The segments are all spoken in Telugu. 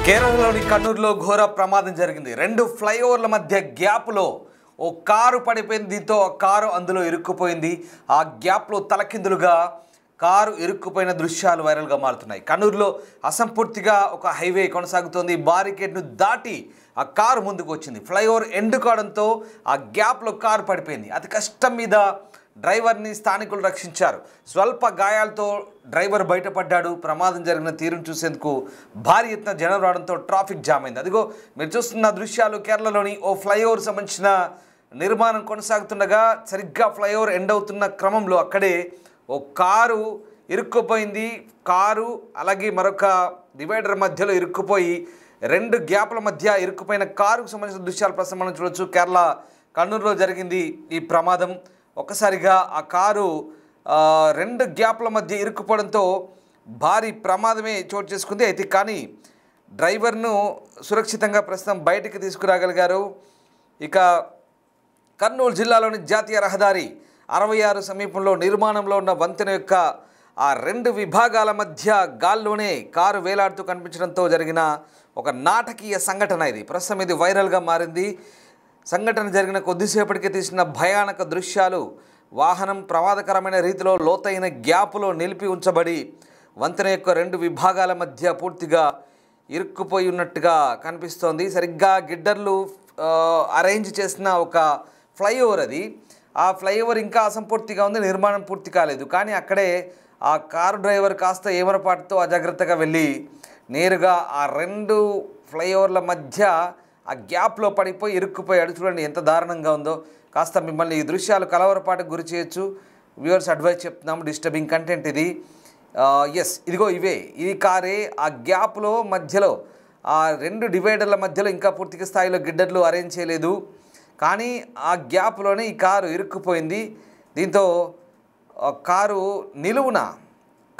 కేరళలోని కన్నూరులో ఘోర ప్రమాదం జరిగింది. రెండు ఫ్లైఓవర్ల మధ్య గ్యాప్లో ఓ కారు పడిపోయింది. దీంతో ఆ కారు అందులో ఇరుక్కుపోయింది. ఆ గ్యాప్లో తలకిందులుగా కారు ఇరుక్కుపోయిన దృశ్యాలు వైరల్గా మారుతున్నాయి. కన్నూరులో అసంపూర్తిగా ఒక హైవే కొనసాగుతోంది. బారికేడ్ను దాటి ఆ కారు ముందుకు వచ్చింది. ఫ్లైఓవర్ ఎండ్ కావడంతో ఆ గ్యాప్లో కారు పడిపోయింది. అతి కష్టం మీద డ్రైవర్ని స్థానికులు రక్షించారు. స్వల్ప గాయాలతో డ్రైవర్ బయటపడ్డాడు. ప్రమాదం జరిగిన తీరును చూసేందుకు భారీ ఎత్తున జనం రావడంతో ట్రాఫిక్ జామ్ అయింది. అదిగో మీరు చూస్తున్న దృశ్యాలు కేరళలోని ఓ ఫ్లైఓవర్ సంబంధించిన నిర్మాణం కొనసాగుతుండగా సరిగ్గా ఫ్లైఓవర్ ఎండ్ అవుతున్న క్రమంలో అక్కడే ఓ కారు ఇరుక్కుపోయింది. కారు అలాగే మరొక డివైడర్ మధ్యలో ఇరుక్కుపోయి రెండు గ్యాప్ల మధ్య ఇరుక్కుపోయిన కారుకు సంబంధించిన దృశ్యాలు ప్రస్తుతం మనం చూడొచ్చు. కేరళ కన్నూరులో జరిగింది ఈ ప్రమాదం. ఒక్కసారిగా ఆ కారు రెండు గ్యాప్ల మధ్య ఇరుక్కుపోవడంతో భారీ ప్రమాదమే చోటు చేసుకుంది. అయితే కానీ డ్రైవర్ను సురక్షితంగా ప్రస్తుతం బయటికి తీసుకురాగలిగారు. ఇక కర్నూలు జిల్లాలోని జాతీయ రహదారి 66 సమీపంలో నిర్మాణంలో ఉన్న వంతెన యొక్క ఆ రెండు విభాగాల మధ్య గాల్లోనే కారు వేలాడుతూ కనిపించడంతో జరిగిన ఒక నాటకీయ సంఘటన ఇది. ప్రస్తుతం ఇది వైరల్గా మారింది. సంఘటన జరిగిన కొద్దిసేపటికి తీసిన భయానక దృశ్యాలు. వాహనం ప్రమాదకరమైన రీతిలో లోతైన గ్యాపులో నిలిపి ఉంచబడి వంతెన యొక్క రెండు విభాగాల మధ్య పూర్తిగా ఇరుక్కుపోయి ఉన్నట్టుగా కనిపిస్తోంది. సరిగ్గా గిడ్డర్లు అరేంజ్ చేసిన ఒక ఫ్లైఓవర్ అది. ఆ ఫ్లైఓవర్ ఇంకా అసంపూర్తిగా ఉంది, నిర్మాణం పూర్తి కాలేదు. కానీ అక్కడే ఆ కారు డ్రైవర్ కాస్త ఏమరపాటుతో అజాగ్రత్తగా వెళ్ళి నేరుగా ఆ రెండు ఫ్లైఓవర్ల మధ్య ఆ గ్యాప్లో పడిపోయి ఇరుక్కుపోయాడు. చూడండి ఎంత దారుణంగా ఉందో. కాస్త మిమ్మల్ని ఈ దృశ్యాలు కలవరపాటుకు గురి చేయొచ్చు. వ్యూవర్స్ అడ్వైస్ చెప్తున్నాము, డిస్టర్బింగ్ కంటెంట్ ఇది. ఎస్ ఇదిగో ఇవే ఈ కారే ఆ గ్యాప్లో మధ్యలో ఆ రెండు డివైడర్ల మధ్యలో ఇంకా పూర్తిగా స్థాయిలో గిడ్డర్లు అరేంజ్ చేయలేదు. కానీ ఆ గ్యాప్లోనే ఈ కారు ఇరుక్కుపోయింది. దీంతో కారు నిలువున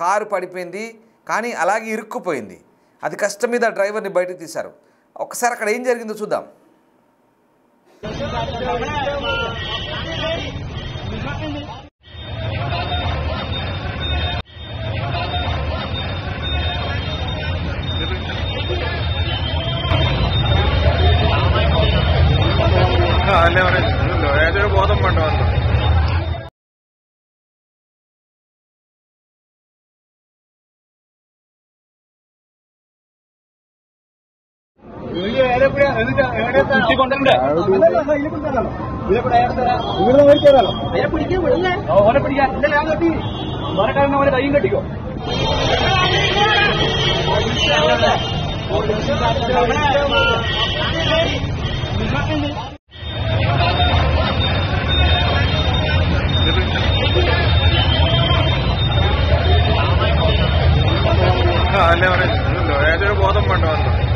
కారు పడిపోయింది. కానీ అలాగే ఇరుక్కుపోయింది. అది కష్టం మీద డ్రైవర్ని బయటకు తీశారు. ఒకసారి అక్కడ ఏం జరిగిందో చూద్దాం. బోధం పంట കയ്യും കെട്ടിക്കോ ഏതൊരു ബോധം വേണ്ട വന്നു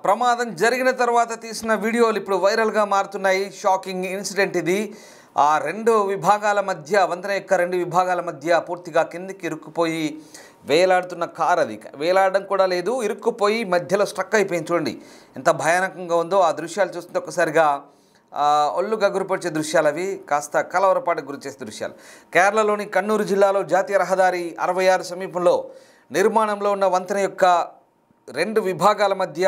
ప్రమాదం జరిగిన తర్వాత తీసిన వీడియోలు ఇప్పుడు వైరల్గా మారుతున్నాయి. షాకింగ్ ఇన్సిడెంట్ ఇది. ఆ రెండు విభాగాల మధ్య వంతెన యొక్క రెండు విభాగాల మధ్య పూర్తిగా కిందికి ఇరుక్కుపోయి వేలాడుతున్న కారు. అది వేలాడడం కూడా లేదు, ఇరుక్కుపోయి మధ్యలో స్ట్రక్ అయిపోయింది. చూడండి ఎంత భయానకంగా ఉందో. ఆ దృశ్యాలు చూస్తుంటే ఒక్కసారిగా ఒళ్ళు గగురుపరిచే దృశ్యాలు అవి. కాస్త కలవరపాటుకు గురి చేసే దృశ్యాలు. కేరళలోని కన్నూరు జిల్లాలో జాతీయ రహదారి 66 సమీపంలో నిర్మాణంలో ఉన్న వంతెన యొక్క రెండు విభాగాల మధ్య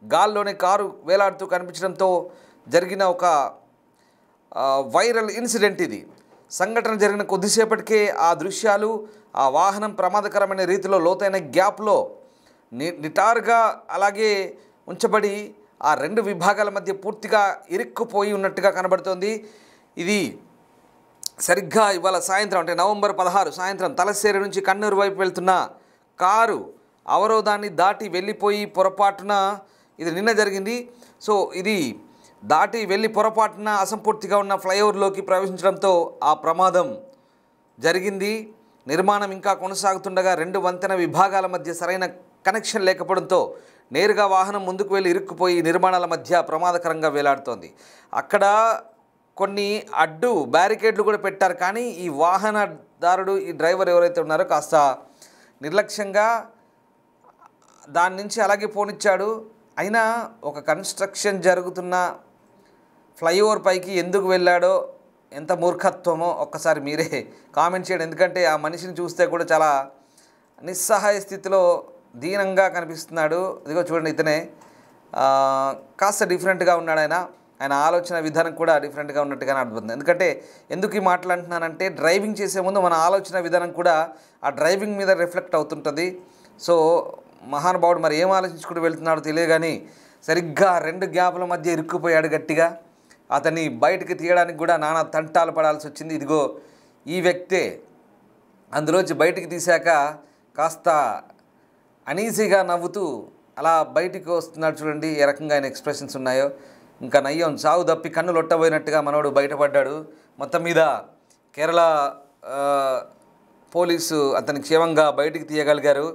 గాల్లోనే కారు వేలాడుతూ కనిపించడంతో జరిగిన ఒక వైరల్ ఇన్సిడెంట్ ఇది. సంఘటన జరిగిన కొద్దిసేపటికే ఆ దృశ్యాలు, ఆ వాహనం ప్రమాదకరమైన రీతిలో లోతైన గ్యాప్లో నిటారుగా అలాగే ఉంచబడి ఆ రెండు విభాగాల మధ్య పూర్తిగా ఇరుక్కుపోయి ఉన్నట్టుగా కనబడుతోంది. ఇది సరిగ్గా ఇవాళ సాయంత్రం అంటే నవంబర్ 16 సాయంత్రం తలశ్శేరి నుంచి కన్నూరు వైపు వెళ్తున్న కారు అవరోధాన్ని దాటి వెళ్ళిపోయి పొరపాటున ఇది నిన్న జరిగింది. సో ఇది దాటి వెళ్ళి పొరపాటున అసంపూర్తిగా ఉన్న ఫ్లైఓవర్లోకి ప్రవేశించడంతో ఆ ప్రమాదం జరిగింది. నిర్మాణం ఇంకా కొనసాగుతుండగా రెండు వంతెన విభాగాల మధ్య సరైన కనెక్షన్ లేకపోవడంతో నేరుగా వాహనం ముందుకు వెళ్ళి ఇరుక్కుపోయి నిర్మాణాల మధ్య ప్రమాదకరంగా వేలాడుతోంది. అక్కడ కొన్ని అడ్డు బ్యారికేడ్లు కూడా పెట్టారు. కానీ ఈ వాహనదారుడు, ఈ డ్రైవర్ ఎవరైతే ఉన్నారో కాస్త నిర్లక్ష్యంగా దాని నుంచి అలాగే పోనిచ్చాడు. అయినా ఒక కన్స్ట్రక్షన్ జరుగుతున్న ఫ్లైఓవర్ పైకి ఎందుకు వెళ్ళాడో ఎంత మూర్ఖత్వమో ఒక్కసారి మీరే కామెంట్ చేయండి. ఎందుకంటే ఆ మనిషిని చూస్తే కూడా చాలా నిస్సహాయ స్థితిలో దీనంగా కనిపిస్తున్నాడు. ఇదిగో చూడండి, ఇతనే కాస్త డిఫరెంట్గా ఉన్నాడు. ఆయన ఆలోచన విధానం కూడా డిఫరెంట్గా ఉన్నట్టుగానే అర్థమవుతుంది. ఎందుకంటే ఎందుకు ఈ మాటలు అంటున్నానంటే, డ్రైవింగ్ చేసే ముందు మన ఆలోచన విధానం కూడా ఆ డ్రైవింగ్ మీద రిఫ్లెక్ట్ అవుతుంటుంది. సో మహానుభావుడు మరి ఏం ఆలోచించుకుంటూ వెళ్తున్నాడో తెలియదు, కానీ సరిగ్గా 2 గ్యాప్ల మధ్య ఇరుక్కుపోయాడు గట్టిగా. అతన్ని బయటకు తీయడానికి కూడా నానా తంటాలు పడాల్సి వచ్చింది. ఇదిగో ఈ వ్యక్తే అందులోంచి బయటికి తీశాక కాస్త అనీజీగా నవ్వుతూ అలా బయటికి వస్తున్నాడు. చూడండి ఏ రకంగా ఆయన ఎక్స్ప్రెషన్స్ ఉన్నాయో. ఇంకా నయ్యం చావు తప్పి కన్ను లొట్టబోయినట్టుగా మనోడు బయటపడ్డాడు. మొత్తం మీద కేరళ పోలీసు అతని క్షేమంగా బయటికి తీయగలిగారు.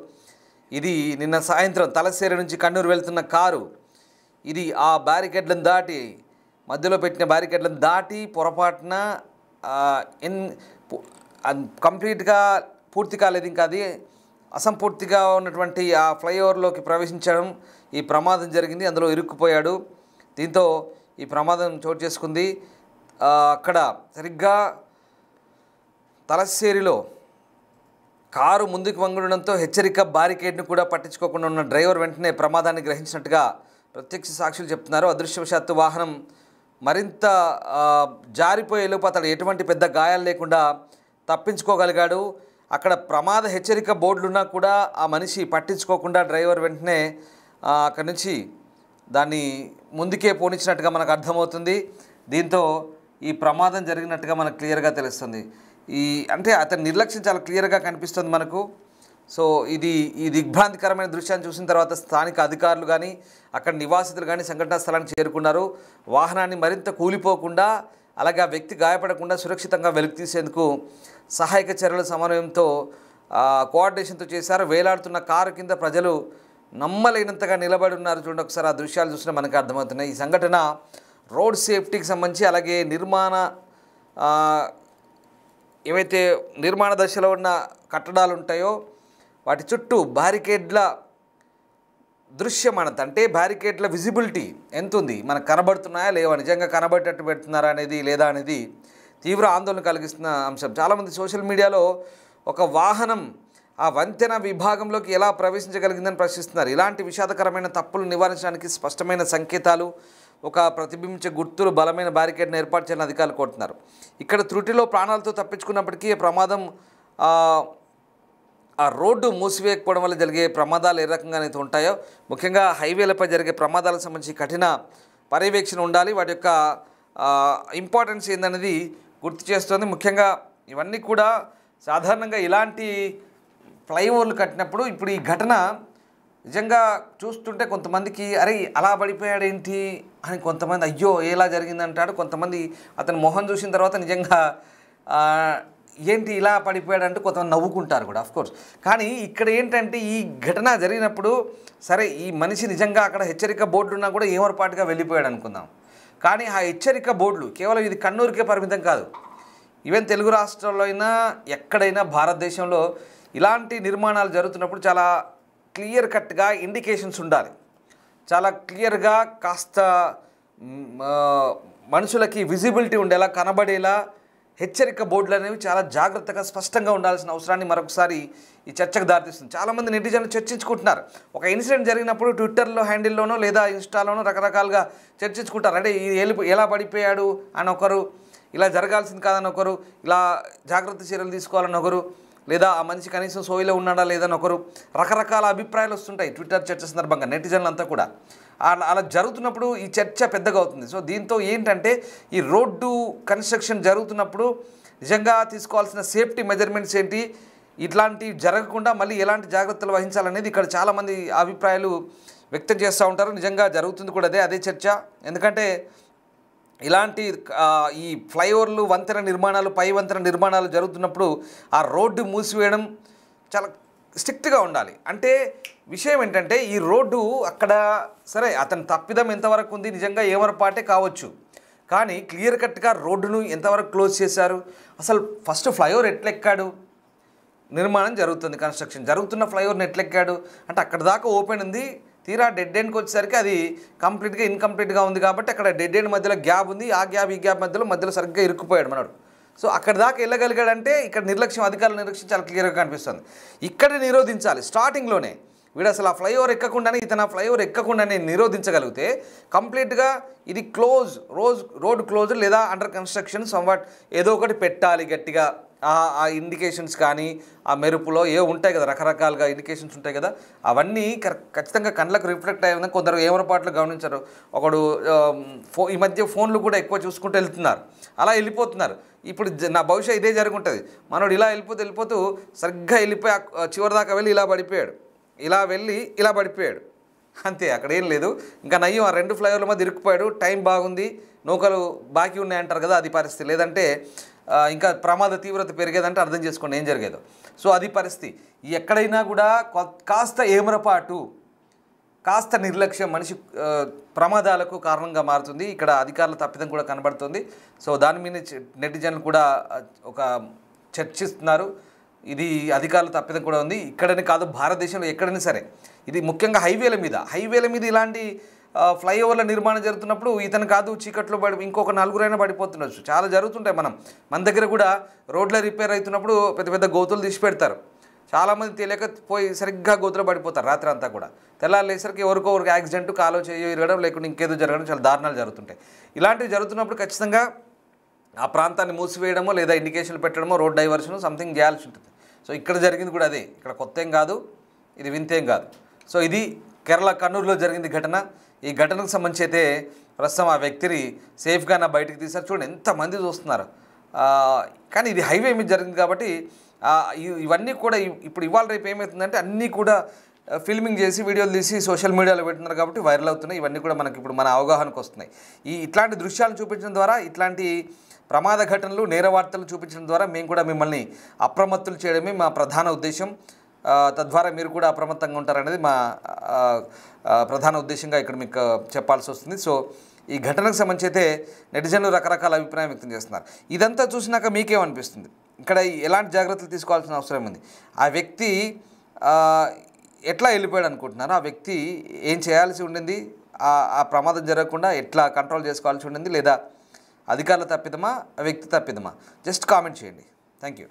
ఇది నిన్న సాయంత్రం తలసేరు నుంచి కన్నూరు వెళ్తున్న కారు. ఇది ఆ బ్యారికేడ్లను దాటి, మధ్యలో పెట్టిన బ్యారికేడ్లను దాటి పొరపాటున కంప్లీట్గా పూర్తి కాలేదు, ఇంకా అది అసంపూర్తిగా ఉన్నటువంటి ఆ ఫ్లైఓవర్లోకి ప్రవేశించడం ఈ ప్రమాదం జరిగింది. అందులో ఇరుక్కుపోయాడు. దీంతో ఈ ప్రమాదం చోటు చేసుకుంది. అక్కడ సరిగ్గా తలస్సేరిలో కారు ముందుకు వంగడంతో హెచ్చరిక బారికేడ్ను కూడా పట్టించుకోకుండా ఉన్న డ్రైవర్ వెంటనే ప్రమాదాన్ని గ్రహించినట్టుగా ప్రత్యక్ష సాక్షులు చెప్తున్నారు. అదృష్టవశాత్తు వాహనం మరింత జారిపోయేలోపు అతడు ఎటువంటి పెద్ద గాయాలు లేకుండా తప్పించుకోగలిగాడు. అక్కడ ప్రమాద హెచ్చరిక బోర్డులున్నా కూడా ఆ మనిషి పట్టించుకోకుండా డ్రైవర్ వెంటనే అక్కడి నుంచి దాన్ని ముందుకే పోనిచ్చినట్టుగా మనకు అర్థమవుతుంది. దీంతో ఈ ప్రమాదం జరిగినట్టుగా మనకు క్లియర్గా తెలుస్తుంది. అంటే అతని నిర్లక్ష్యం చాలా క్లియర్గా కనిపిస్తుంది మనకు. సో ఈ దిగ్భ్రాంతికరమైన దృశ్యాన్ని చూసిన తర్వాత స్థానిక అధికారులు కానీ అక్కడ నివాసితులు కానీ సంఘటనా స్థలానికి చేరుకున్నారు. వాహనాన్ని మరింత కూలిపోకుండా, అలాగే ఆ వ్యక్తి గాయపడకుండా సురక్షితంగా వెలికి తీసేందుకు సహాయక చర్యల సమన్వయంతో కోఆర్డినేషన్తో చేశారు. వేలాడుతున్న కారు కింద ప్రజలు నమ్మలేనంతగా నిలబడి ఉన్నారు. చూడండి ఒకసారి ఆ దృశ్యాలు చూసినా మనకు అర్థమవుతున్నాయి. ఈ సంఘటన రోడ్ సేఫ్టీకి సంబంధించి, అలాగే ఏవైతే నిర్మాణ దశలో ఉన్న కట్టడాలు ఉంటాయో వాటి చుట్టూ బ్యారికేడ్ల దృశ్యమానత, అంటే బ్యారికేడ్ల విజిబిలిటీ ఎంత ఉంది, మనకు కనబడుతున్నాయా లేవా, నిజంగా కనబడేటట్టు పెడుతున్నారా అనేది లేదా అనేది తీవ్ర ఆందోళన కలిగిస్తున్న అంశం. చాలామంది సోషల్ మీడియాలో ఒక వాహనం ఆ వంతెన విభాగంలోకి ఎలా ప్రవేశించగలిగిందని ప్రశ్నిస్తున్నారు. ఇలాంటి విషాదకరమైన తప్పులు నివారించడానికి స్పష్టమైన సంకేతాలు, ఒక ప్రతిబింబించే గుర్తులు, బలమైన బ్యారికేడ్ను ఏర్పాటు చేయాలని అధికారులు కోరుతున్నారు. ఇక్కడ త్రుటిలో ప్రాణాలతో తప్పించుకున్నప్పటికీ ప్రమాదం ఆ రోడ్డు మూసివేయకపోవడం వల్ల జరిగే ప్రమాదాలు ఏ రకంగా అయితే ఉంటాయో, ముఖ్యంగా హైవేలపై జరిగే ప్రమాదాలకు సంబంధించి కఠిన పర్యవేక్షణ ఉండాలి. వాటి యొక్క ఇంపార్టెన్స్ ఏందనేది గుర్తు చేస్తుంది. ముఖ్యంగా ఇవన్నీ కూడా సాధారణంగా ఇలాంటి ఫ్లైఓవర్లు కట్టినప్పుడు, ఇప్పుడు ఈ ఘటన నిజంగా చూస్తుంటే కొంతమందికి అరే అలా పడిపోయాడేంటి అని, కొంతమంది అయ్యో ఎలా జరిగిందంటాడు, కొంతమంది అతని మొహం చూసిన తర్వాత నిజంగా ఏంటి ఇలా పడిపోయాడంటూ కొంతమంది నవ్వుకుంటారు కూడా ఆఫ్కోర్స్. కానీ ఇక్కడ ఏంటంటే ఈ ఘటన జరిగినప్పుడు సరే ఈ మనిషి నిజంగా అక్కడ హెచ్చరిక బోర్డులు ఉన్నా కూడా ఏమరపాటుగా వెళ్ళిపోయాడు అనుకుందాం. కానీ ఆ హెచ్చరిక బోర్డులు కేవలం ఇది కన్నూరుకే పరిమితం కాదు, ఈవెన్ తెలుగు రాష్ట్రాల్లో అయినా ఎక్కడైనా భారతదేశంలో ఇలాంటి నిర్మాణాలు జరుగుతున్నప్పుడు చాలా క్లియర్ కట్గా ఇండికేషన్స్ ఉండాలి. చాలా క్లియర్గా కాస్త మనుషులకి విజిబిలిటీ ఉండేలా, కనబడేలా హెచ్చరిక బోర్డులు అనేవి చాలా జాగ్రత్తగా స్పష్టంగా ఉండాల్సిన అవసరాన్ని మరొకసారి ఈ చర్చకు దారితీస్తుంది. చాలామంది నెటిజన్లు చర్చించుకుంటున్నారు. ఒక ఇన్సిడెంట్ జరిగినప్పుడు ట్విట్టర్లో హ్యాండిల్లోనో లేదా ఇన్స్టాలోనో రకరకాలుగా చర్చించుకుంటారు. అంటే ఎలా పడిపోయాడు అని ఒకరు, ఇలా జరగాల్సింది కాదని ఒకరు, ఇలా జాగ్రత్త చర్యలు తీసుకోవాలని ఒకరు, లేదా ఆ మనిషి కనీసం సోయిలో ఉన్నాడా లేదని ఒకరు, రకరకాల అభిప్రాయాలు వస్తుంటాయి ట్విట్టర్ చర్చ సందర్భంగా నెటిజన్లంతా కూడా. అలా జరుగుతున్నప్పుడు ఈ చర్చ పెద్దగా అవుతుంది. సో దీంతో ఏంటంటే ఈ రోడ్డు కన్స్ట్రక్షన్ జరుగుతున్నప్పుడు నిజంగా తీసుకోవాల్సిన సేఫ్టీ మెజర్మెంట్స్ ఏంటి, ఇట్లాంటివి జరగకుండా మళ్ళీ ఎలాంటి జాగ్రత్తలు వహించాలనేది ఇక్కడ చాలామంది అభిప్రాయాలు వ్యక్తం చేస్తూ ఉంటారు. నిజంగా జరుగుతుంది కూడా అదే చర్చ. ఎందుకంటే ఇలాంటి ఈ ఫ్లైఓవర్లు, వంతెన నిర్మాణాలు, పై వంతెన నిర్మాణాలు జరుగుతున్నప్పుడు ఆ రోడ్డు మూసివేయడం చాలా స్ట్రిక్ట్గా ఉండాలి. అంటే విషయం ఏంటంటే ఈ రోడ్డు అక్కడ సరే అతని తప్పిదం ఎంతవరకు ఉంది, నిజంగా ఏమరపాటే కావచ్చు, కానీ క్లియర్ కట్గా రోడ్డును ఎంతవరకు క్లోజ్ చేశారు, అసలు ఫస్ట్ ఫ్లైఓవర్ ఎట్లెక్కాడు, నిర్మాణం జరుగుతుంది, కన్స్ట్రక్షన్ జరుగుతున్న ఫ్లైఓవర్ని ఎట్లెక్కాడు అంటే అక్కడ దాకా ఓపెన్ ఉంది, తీరా డెడ్ ఎండ్కి వచ్చేసరికి అది కంప్లీట్గా ఇన్కంప్లీట్గా ఉంది కాబట్టి అక్కడ డెడ్ ఎండ్ మధ్యలో గ్యాప్ ఉంది, ఆ గ్యాప్ ఈ గ్యాప్ మధ్యలో సరిగ్గా ఇరుక్కుపోయాడు మనడు. సో అక్కడ దాకా వెళ్ళగలిగాడంటే ఇక్కడ నిర్లక్ష్యం, అధికారుల నిర్లక్ష్యం చాలా క్లియర్గా కనిపిస్తుంది. ఇక్కడ నిరోధించాలి స్టార్టింగ్లోనే. వీడు అసలు ఆ ఫ్లైఓవర్ ఎక్కకుండానే, ఇతను ఆ ఫ్లైఓవర్ ఎక్కకుండానే నిరోధించగలిగితే కంప్లీట్గా ఇది రోడ్ క్లోజ్ లేదా అండర్ కన్స్ట్రక్షన్ సమ్వాట్ ఏదో ఒకటి పెట్టాలి గట్టిగా. ఆ ఇండికేషన్స్ కానీ ఆ మెరుపులో ఏ ఉంటాయి కదా, రకరకాలుగా ఇండికేషన్స్ ఉంటాయి కదా, అవన్నీ ఖచ్చితంగా కళ్ళకు రిఫ్లెక్ట్ అయ్యేందుకు కొందరు ఏమరపాట్లు గమనించారు. ఒకడు ఈ మధ్య ఫోన్లు కూడా ఎక్కువ చూసుకుంటూ వెళ్తున్నారు, అలా వెళ్ళిపోతున్నారు. ఇప్పుడు నా భవిష్యత్ ఇదే జరుగుంటుంది. మనోడు ఇలా వెళ్ళిపోతూ సరిగ్గా వెళ్ళిపోయి చివరి దాకా వెళ్ళి ఇలా పడిపోయాడు, ఇలా పడిపోయాడు అంతే. అక్కడ ఏం లేదు. ఇంకా నయ్యం ఆ 2 ఫ్లైఓవర్ల మధ్య ఇరుక్కుపోయాడు. టైం బాగుంది, నౌకలు బాకీ ఉన్నాయంటారు కదా, అది పరిస్థితి. లేదంటే ఇంకా ప్రమాద తీవ్రత పెరిగేదంటే అర్థం చేసుకోండి ఏం జరిగేదో. సో అది పరిస్థితి. ఎక్కడైనా కూడా కాస్త ఏమరపాటు, కాస్త నిర్లక్ష్యం మనిషి ప్రమాదాలకు కారణంగా మారుతుంది. ఇక్కడ అధికారుల తప్పిదం కూడా కనబడుతుంది. సో దాని మీద నెటిజన్లు కూడా ఒక చర్చిస్తున్నారు. ఇది అధికారుల తప్పిదం కూడా ఉంది. ఇక్కడనే కాదు, భారతదేశంలో ఎక్కడైనా సరే ఇది ముఖ్యంగా హైవేల మీద ఇలాంటి ఫ్లైఓవర్ల నిర్మాణం జరుగుతున్నప్పుడు ఇతను కాదు చీకట్లో ఇంకొక 4 పడిపోతుండొచ్చు. చాలా జరుగుతుంటాయి. మన దగ్గర కూడా రోడ్ల రిపేర్ అవుతున్నప్పుడు పెద్ద గోతులు తీసి పెడతారు. చాలామంది తెలియక పోయి సరిగ్గా గోతులో పడిపోతారు రాత్రి అంతా కూడా. తెల్లారేసరికి ఎవరికో యాక్సిడెంట్, కాలో చేయో ఇరగడం, లేకుండా ఇంకేదో జరగడం, చాలా దారుణాలు జరుగుతుంటాయి. ఇలాంటివి జరుగుతున్నప్పుడు ఖచ్చితంగా ఆ ప్రాంతాన్ని మూసివేయడమో లేదా ఇండికేషన్లు పెట్టడమో, రోడ్ డైవర్షన్ సంథింగ్ చేయాల్సి ఉంటుంది. సో ఇక్కడ జరిగింది కూడా అదే. ఇక్కడ కొత్త ఏం కాదు, ఇది వింతేం కాదు. సో ఇది కేరళ కన్నూరులో జరిగింది ఘటన. ఈ ఘటనకు సంబంధించి అయితే ప్రస్తుతం ఆ వ్యక్తిని సేఫ్గా బయటకు తీశారు. చూడండి ఎంతమంది చూస్తున్నారు. కానీ ఇది హైవే మీద జరిగింది కాబట్టి ఇవన్నీ కూడా ఇప్పుడు ఇవాళ రేపు ఏమవుతుందంటే అన్నీ కూడా ఫిల్మింగ్ చేసి వీడియోలు తీసి సోషల్ మీడియాలో పెడుతున్నారు కాబట్టి వైరల్ అవుతున్నాయి. ఇవన్నీ కూడా మనకి ఇప్పుడు మన అవగాహనకు వస్తున్నాయి. ఇట్లాంటి దృశ్యాలు చూపించడం ద్వారా, ఇట్లాంటి ప్రమాద ఘటనలు, నేర వార్తలు చూపించడం ద్వారా మేము కూడా మిమ్మల్ని అప్రమత్తులు చేయడమే మా ప్రధాన ఉద్దేశం. తద్వారా మీరు కూడా అప్రమత్తంగా ఉంటారనేది మా ప్రధాన ఉద్దేశంగా ఇక్కడ మీకు చెప్పాల్సి వస్తుంది. సో ఈ ఘటనకు సంబంధించి అయితే నెటిజన్లు రకరకాల అభిప్రాయం వ్యక్తం చేస్తున్నారు. ఇదంతా చూసినాక మీకేమనిపిస్తుంది? ఇక్కడ ఎలాంటి జాగ్రత్తలు తీసుకోవాల్సిన అవసరం ఉంది? ఆ వ్యక్తి ఎట్లా వెళ్ళిపోయాడు అనుకుంటున్నారు? ఆ వ్యక్తి ఏం చేయాల్సి ఉండింది? ఆ ప్రమాదం జరగకుండా ఎట్లా కంట్రోల్ చేసుకోవాల్సి ఉండింది? లేదా అధికారుల తప్పిదమా, వ్యక్తి తప్పిదమా? జస్ట్ కామెంట్ చేయండి. Thank you.